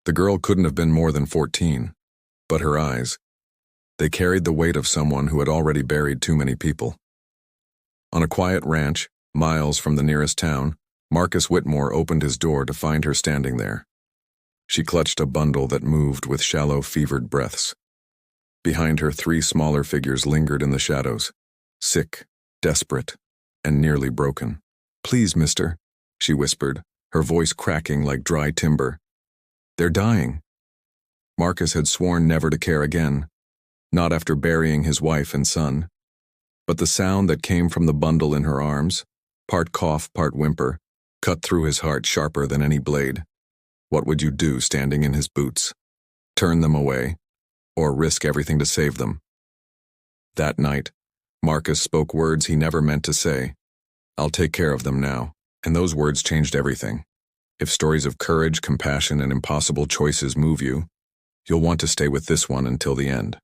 The girl couldn't have been more than 14, but her eyes, they carried the weight of someone who had already buried too many people. On a quiet ranch, miles from the nearest town, Marcus Whitmore opened his door to find her standing there. She clutched a bundle that moved with shallow, fevered breaths. Behind her, 3 smaller figures lingered in the shadows, sick, desperate, and nearly broken. "Please, mister," she whispered, her voice cracking like dry timber. "They're dying." Marcus had sworn never to care again, not after burying his wife and son. But the sound that came from the bundle in her arms, part cough, part whimper, cut through his heart sharper than any blade. What would you do standing in his boots? Turn them away, or risk everything to save them? That night, Marcus spoke words he never meant to say. "I'll take care of them now," and those words changed everything. If stories of courage, compassion, and impossible choices move you, you'll want to stay with this one until the end.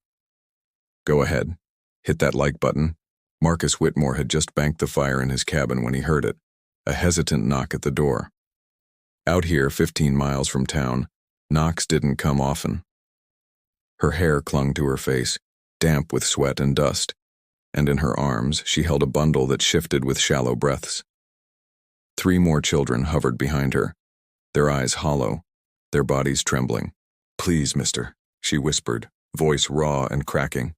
Go ahead, hit that like button. Marcus Whitmore had just banked the fire in his cabin when he heard it, a hesitant knock at the door. Out here, 15 miles from town, knocks didn't come often. Her hair clung to her face, damp with sweat and dust, and in her arms she held a bundle that shifted with shallow breaths. 3 more children hovered behind her, their eyes hollow, their bodies trembling. "Please, mister," she whispered, voice raw and cracking.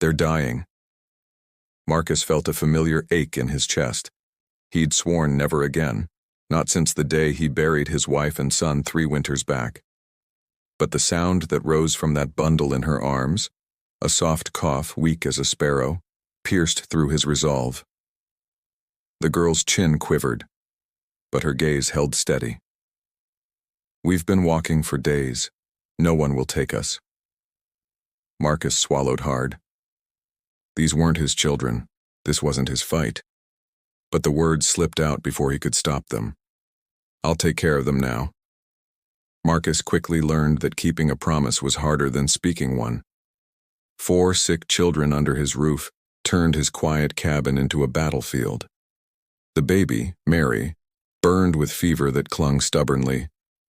"They're dying." Marcus felt a familiar ache in his chest. He'd sworn never again, not since the day he buried his wife and son 3 winters back. But the sound that rose from that bundle in her arms, a soft cough weak as a sparrow, pierced through his resolve. The girl's chin quivered, but her gaze held steady. "We've been walking for days. No one will take us." Marcus swallowed hard. These weren't his children. This wasn't his fight. But the words slipped out before he could stop them. "I'll take care of them now." Marcus quickly learned that keeping a promise was harder than speaking one. 4 sick children under his roof turned his quiet cabin into a battlefield. The baby, Mary, burned with fever that clung stubbornly,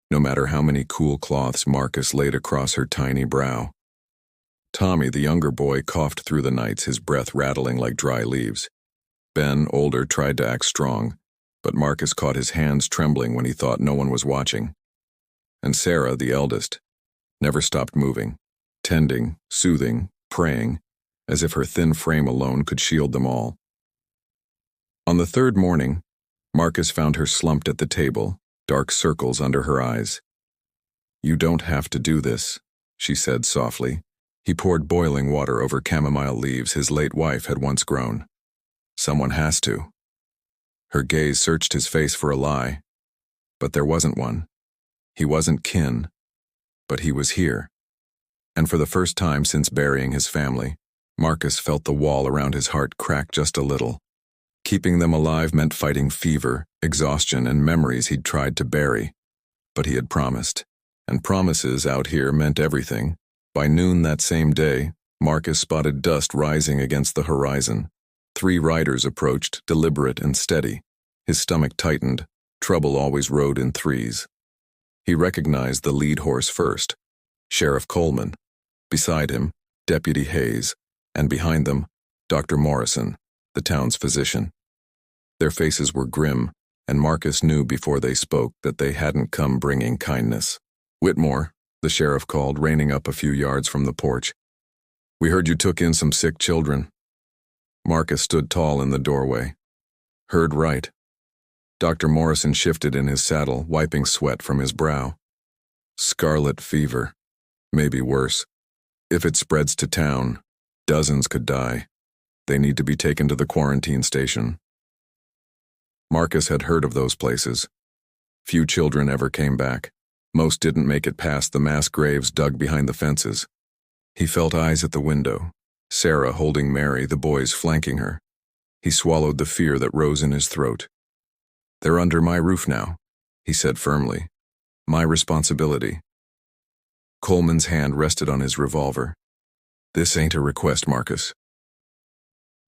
no matter how many cool cloths Marcus laid across her tiny brow. Tommy, the younger boy, coughed through the nights, his breath rattling like dry leaves. Ben, older, tried to act strong, but Marcus caught his hands trembling when he thought no one was watching. And Sarah, the eldest, never stopped moving, tending, soothing, praying, as if her thin frame alone could shield them all. On the 3rd morning, Marcus found her slumped at the table, dark circles under her eyes. "You don't have to do this," she said softly. He poured boiling water over chamomile leaves his late wife had once grown. "Someone has to." Her gaze searched his face for a lie, but there wasn't one. He wasn't kin, but he was here. And for the first time since burying his family, Marcus felt the wall around his heart crack just a little. Keeping them alive meant fighting fever, exhaustion, and memories he'd tried to bury. But he had promised, and promises out here meant everything. By noon that same day, Marcus spotted dust rising against the horizon. 3 riders approached, deliberate and steady. His stomach tightened. Trouble always rode in 3s. He recognized the lead horse first, Sheriff Coleman. Beside him, Deputy Hayes, and behind them, Dr. Morrison, the town's physician. Their faces were grim, and Marcus knew before they spoke that they hadn't come bringing kindness. "Whitmore," the sheriff called, reining up a few yards from the porch. "We heard you took in some sick children." Marcus stood tall in the doorway. "Heard right." Dr. Morrison shifted in his saddle, wiping sweat from his brow. "Scarlet fever. Maybe worse. If it spreads to town, dozens could die. They need to be taken to the quarantine station." Marcus had heard of those places. Few children ever came back. Most didn't make it past the mass graves dug behind the fences. He felt eyes at the window, Sarah holding Mary, the boys flanking her. He swallowed the fear that rose in his throat. "They're under my roof now," he said firmly. "My responsibility." Coleman's hand rested on his revolver. "This ain't a request, Marcus."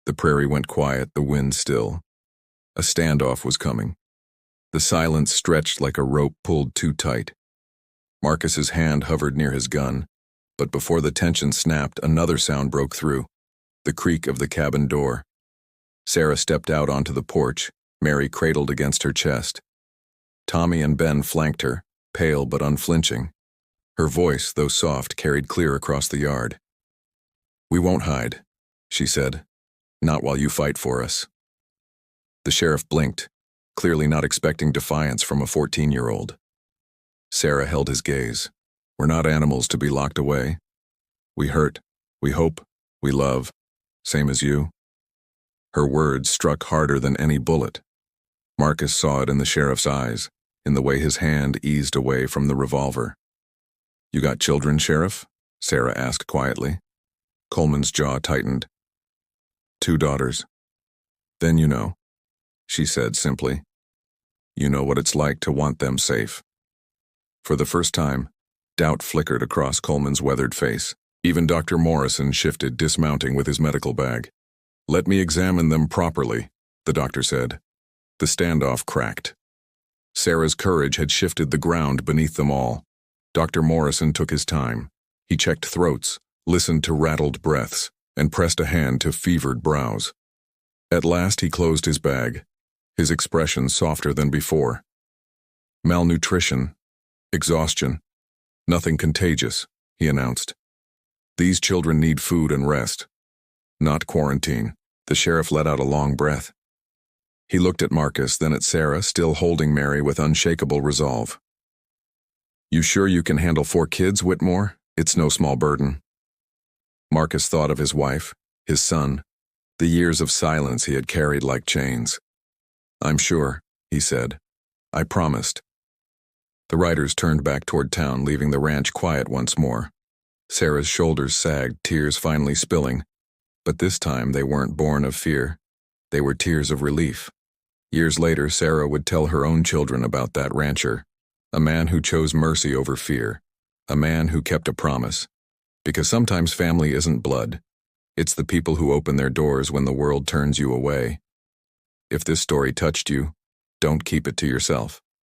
The prairie went quiet, the wind still. A standoff was coming. The silence stretched like a rope pulled too tight. Marcus's hand hovered near his gun, but before the tension snapped, another sound broke through, the creak of the cabin door. Sarah stepped out onto the porch, Mary cradled against her chest. Tommy and Ben flanked her, pale but unflinching. Her voice, though soft, carried clear across the yard. "We won't hide," she said. "Not while you fight for us." The sheriff blinked, clearly not expecting defiance from a 14-year-old. Sarah held his gaze. "We're not animals to be locked away. We hurt, we hope, we love, same as you." Her words struck harder than any bullet. Marcus saw it in the sheriff's eyes, in the way his hand eased away from the revolver. "You got children, Sheriff?" Sarah asked quietly. Coleman's jaw tightened. "2 daughters." "Then you know," she said simply. "You know what it's like to want them safe." For the first time, doubt flickered across Coleman's weathered face. Even Dr. Morrison shifted, dismounting with his medical bag. "Let me examine them properly," the doctor said. The standoff cracked. Sarah's courage had shifted the ground beneath them all. Dr. Morrison took his time. He checked throats, listened to rattled breaths, and pressed a hand to fevered brows. At last he closed his bag, his expression softer than before. "Malnutrition, exhaustion, nothing contagious," he announced. "These children need food and rest, not quarantine." The sheriff let out a long breath. He looked at Marcus, then at Sarah, still holding Mary with unshakable resolve. "You sure you can handle 4 kids, Whitmore? It's no small burden." Marcus thought of his wife, his son, the years of silence he had carried like chains. "I'm sure," he said. "I promised." The riders turned back toward town, leaving the ranch quiet once more. Sarah's shoulders sagged, tears finally spilling. But this time they weren't born of fear. They were tears of relief. Years later, Sarah would tell her own children about that rancher, a man who chose mercy over fear, a man who kept a promise. Because sometimes family isn't blood. It's the people who open their doors when the world turns you away. If this story touched you, don't keep it to yourself.